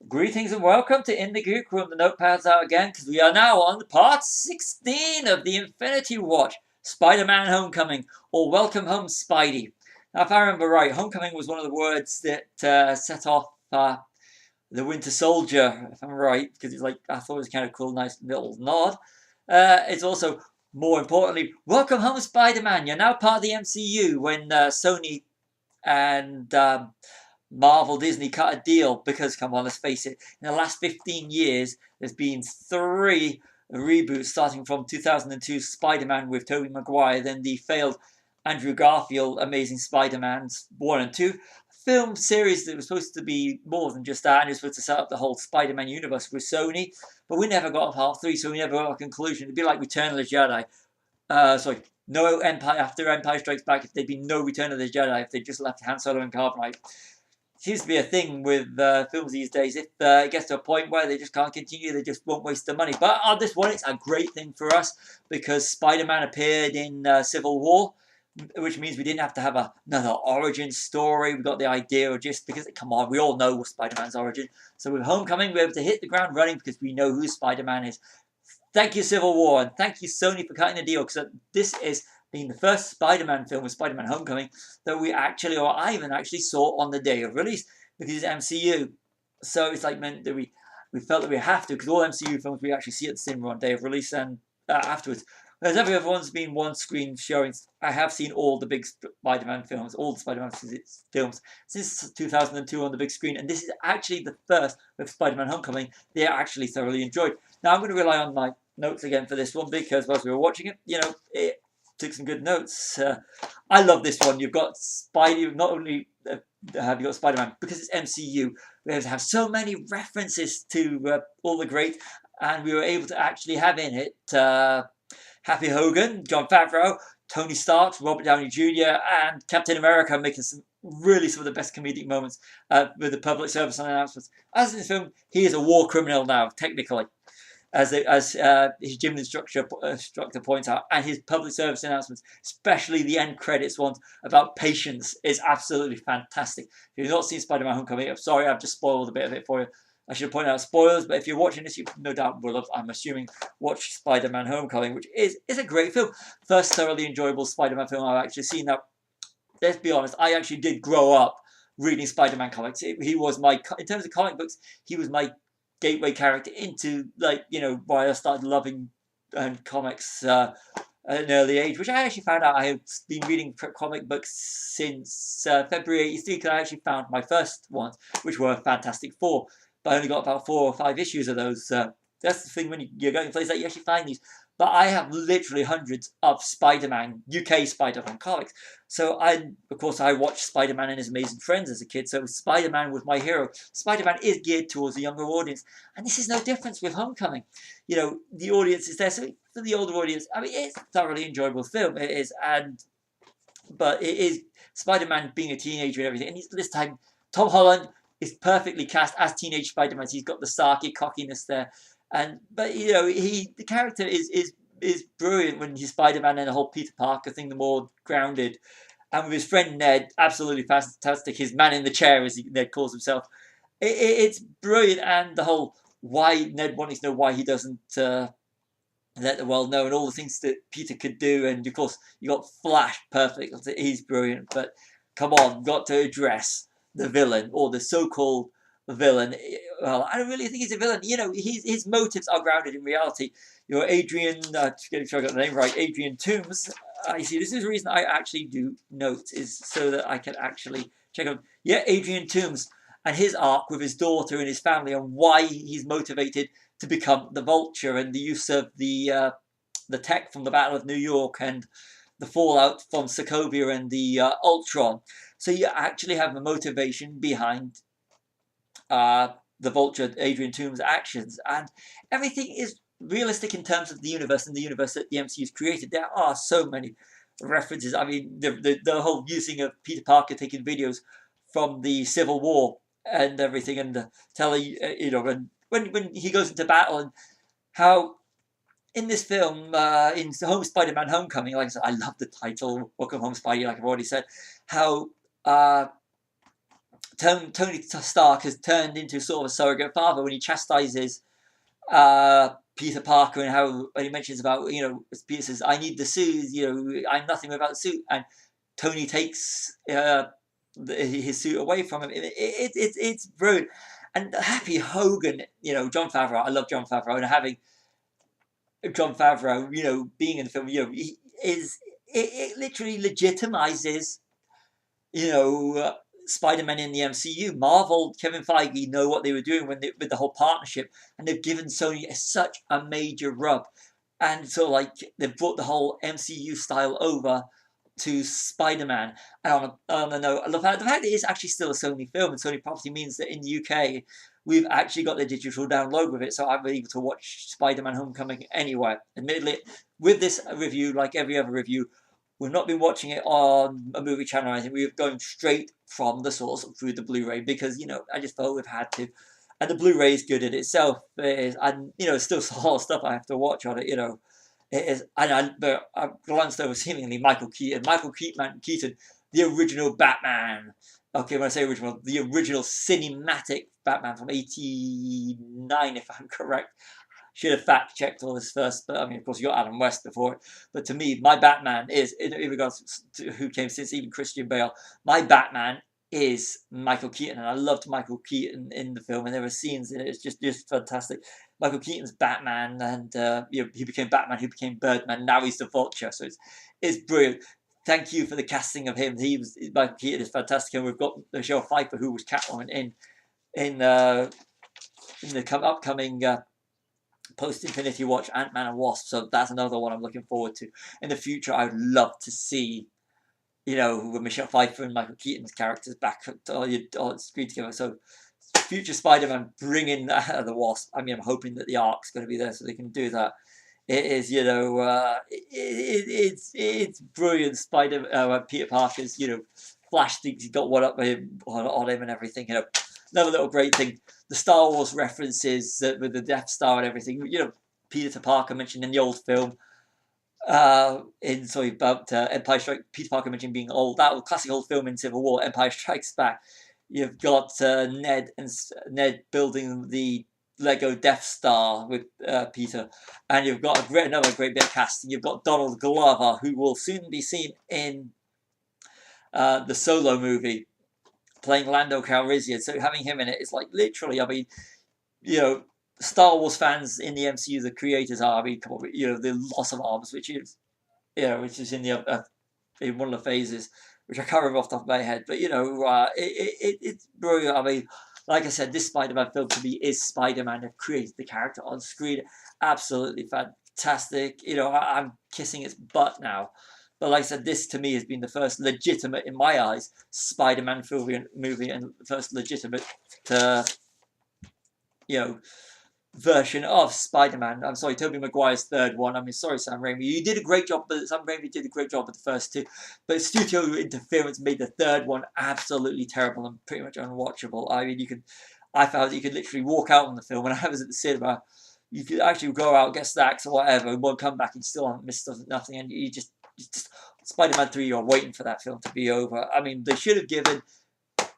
Greetings and welcome to In the Geek Room. The notepad's out again because we are now on part 16 of the Infinity Watch, Spider-Man Homecoming, or Welcome Home Spidey. Now, if I remember right, Homecoming was one of the words that set off the Winter Soldier, if I'm right, because it's like, I thought it was kind of cool, nice little nod. It's also, more importantly, Welcome Home Spider-Man. You're now part of the MCU when Sony and Marvel Disney cut a deal because, come on, let's face it, in the last 15 years, there's been three reboots starting from 2002 Spider-Man with Tobey Maguire, then the failed Andrew Garfield Amazing Spider-Man's 1 and 2 film series that was supposed to be more than just that, and it was supposed to set up the whole Spider-Man universe with Sony, but we never got a part 3, so we never got a conclusion. It'd be like Return of the Jedi. No Empire after Empire Strikes Back. If there'd been no Return of the Jedi, if they just left Han Solo and Carbonite, seems to be a thing with films these days. If it gets to a point where they just can't continue, they just won't waste the money. But on this one, it's a great thing for us because Spider-Man appeared in Civil War, which means we didn't have to have another origin story. We got the idea of just because, come on, we all know Spider-Man's origin. So with Homecoming, we're able to hit the ground running because we know who Spider-Man is. Thank you, Civil War, and thank you, Sony, for cutting the deal, because this is being the first Spider-Man film with Spider-Man Homecoming that we actually, or I even actually saw on the day of release, because it's MCU. So it's like meant that we felt that we have to, because all MCU films we actually see at the cinema on day of release and afterwards. Whereas every other one's been one screen showings. I have seen all the big Spider-Man films, all the Spider-Man films since 2002 on the big screen, and this is actually the first with Spider-Man Homecoming they actually thoroughly enjoyed. Now I'm going to rely on my notes again for this one because whilst we were watching it, it took some good notes. I love this one. You've got Spidey. Not only have you got Spider-Man because it's MCU, we have so many references to all the great, and we were able to actually have in it Happy Hogan, Jon Favreau, Tony Stark, Robert Downey Jr., and Captain America making some of the best comedic moments with the public service announcements. As in this film, he is a war criminal now, technically, as his gym instructor points out, and his public service announcements, especially the end credits ones about patience, is absolutely fantastic. If you've not seen Spider-Man Homecoming, I'm sorry, I've just spoiled a bit of it for you. I should point out spoilers, but if you're watching this, you no doubt will have, I'm assuming, watched Spider-Man Homecoming, which is a great film. First thoroughly enjoyable Spider-Man film I've actually seen. Now, let's be honest, I actually did grow up reading Spider-Man comics. He was in terms of comic books, he was my gateway character into, why I started loving comics at an early age, which I actually found out I have been reading comic books since February '83, because I actually found my first ones, which were Fantastic Four. But I only got about 4 or 5 issues of those. That's the thing when you're going to places that you actually find these. But I have literally hundreds of Spider-Man, UK Spider-Man comics. So of course, I watched Spider-Man and His Amazing Friends as a kid. So Spider-Man was my hero. Spider-Man is geared towards a younger audience, and this is no difference with Homecoming. The audience is there. So for the older audience, I mean, it's a thoroughly enjoyable film. It is, but it is Spider-Man being a teenager and everything. And this time, Tom Holland is perfectly cast as teenage Spider-Man. He's got the sarky cockiness there, but the character is brilliant when he's Spider-Man, and the whole Peter Parker thing, the more grounded, and with his friend Ned, absolutely fantastic. His man in the chair, as Ned calls himself, it's brilliant, and the whole why Ned wanting to know why he doesn't let the world know, and all the things that Peter could do, and of course you got Flash, perfect. He's brilliant, but come on, got to address the villain, or the so-called villain. Well, I don't really think he's a villain. His motives are grounded in reality. Adrian, just getting sure I got the name right, Adrian Toomes. I see. This is the reason I actually do notes, is so that I can actually check out. Yeah, Adrian Toomes and his arc with his daughter and his family, and why he's motivated to become the Vulture, and the use of the tech from the Battle of New York and the fallout from Sokovia and the Ultron. So you actually have the motivation behind the Vulture, Adrian Toomes' actions, and everything is realistic in terms of the universe and the universe that the MCU's created. There are so many references. I mean, the whole using of Peter Parker taking videos from the Civil War and everything, and telling and when he goes into battle, and how in this film, in Home Spider-Man Homecoming, like I said, I love the title, Welcome Home Spidey, like I've already said, how Tony Stark has turned into sort of a surrogate father when he chastises Peter Parker, and how when he mentions about, Peter says, "I need the suit. I'm nothing without the suit," and Tony takes his suit away from him. It's brilliant. And Happy Hogan, Jon Favreau. I love Jon Favreau, and having Jon Favreau, being in the film, he is it literally legitimizes, you know, uh, Spider-Man in the MCU. Marvel, Kevin Feige know what they were doing with the whole partnership, and they've given Sony such a major rub, and so like they've brought the whole MCU style over to Spider-Man. And on a note, the fact that it is actually still a Sony film and Sony property means that in the UK we've actually got the digital download with it, so I'm able to watch Spider-Man Homecoming anywhere. Admittedly, with this review, like every other review, we've not been watching it on a movie channel or anything. We've gone straight from the source through the Blu-ray because, I just felt we've had to. And the Blu-ray is good in itself. It is, and, it's still a lot of stuff I have to watch on it, It is, but I glanced over seemingly Michael Keaton. Keaton, the original Batman. Okay, when I say original, the original cinematic Batman from '89, if I'm correct. Should have fact checked all this first, but I mean, of course, you got Adam West before it. But to me, my Batman is, in regards to who came since, even Christian Bale, my Batman is Michael Keaton, and I loved Michael Keaton in the film, and there were scenes in it. It's just fantastic. Michael Keaton's Batman, and he became Batman, who became Birdman. Now he's the Vulture, so it's brilliant. Thank you for the casting of him. Michael Keaton is fantastic, and we've got Michelle Pfeiffer, who was Catwoman in the upcoming post-Infinity Watch Ant-Man and Wasp. So that's another one I'm looking forward to. In the future, I would love to see, with Michelle Pfeiffer and Michael Keaton's characters back on screen together. So future Spider-Man bringing the Wasp. I mean, I'm hoping that the Ark's going to be there so they can do that. It is, it's brilliant. Peter Parker's, Flash thinks he's got one up on him and everything. Another little great thing, the Star Wars references with the Death Star and everything. Peter Parker mentioned in the old film. About Empire Strikes. Peter Parker mentioned being old. That was classic old film in Civil War. Empire Strikes Back. You've got Ned building the Lego Death Star with Peter, and you've got another great bit of casting. You've got Donald Glover, who will soon be seen in the Solo movie, playing Lando Calrissian. So having him in it is like literally, I mean, Star Wars fans in the MCU, the creators are, I mean, come on, the loss of arms, which is in the in one of the phases, which I can't remember off the top of my head, but it's brilliant. I mean, like I said, this Spider-Man film to me is Spider-Man that created the character on screen. Absolutely fantastic. I'm kissing its butt now. But like I said, this to me has been the first legitimate, in my eyes, Spider-Man movie and the first legitimate, version of Spider-Man. I'm sorry, Tobey Maguire's third one. I mean, sorry, Sam Raimi. You did a great job, but Sam Raimi did a great job with the first two. But studio interference made the third one absolutely terrible and pretty much unwatchable. I mean, I found that you could literally walk out on the film. When I was at the cinema, you could actually go out, get snacks or whatever, and won't come back and still haven't missed nothing. And you just Spider-Man 3, you're waiting for that film to be over. I mean, they should have given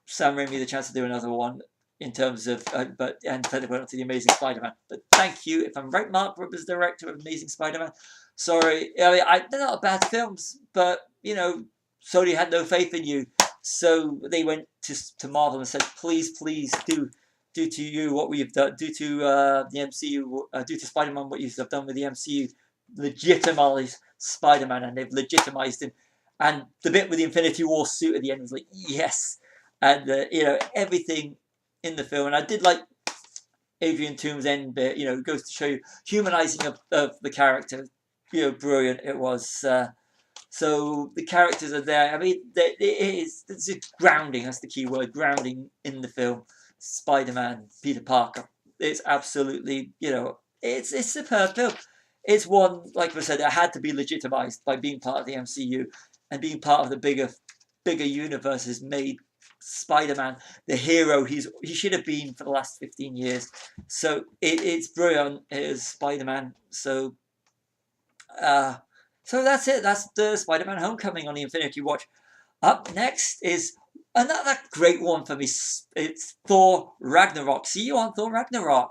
Sam Raimi the chance to do another one in terms of, and then went on to The Amazing Spider-Man. But thank you. If I'm right, Mark Webb is the director of Amazing Spider-Man. Sorry, I mean, they're not bad films, but, Sony had no faith in you. So they went to Marvel and said, please do to you what we've done, do to the MCU, do to Spider-Man what you've done with the MCU. Legitimize Spider-Man, and they've legitimized him. And the bit with the Infinity War suit at the end was like, yes. And, everything in the film. And I did like Adrian Toome's end bit, it goes to show you humanizing of the character. Brilliant it was. So the characters are there. I mean, it's grounding. That's the key word, grounding in the film. Spider-Man, Peter Parker. It's absolutely, it's a superb film. It's one, like I said, that had to be legitimized by being part of the MCU, and being part of the bigger universe has made Spider-Man the hero he should have been for the last 15 years. So it's brilliant. It is Spider-Man. So that's it. That's the Spider-Man Homecoming on the Infinity Watch. Up next is Another great one for me, it's Thor Ragnarok. See you on Thor Ragnarok.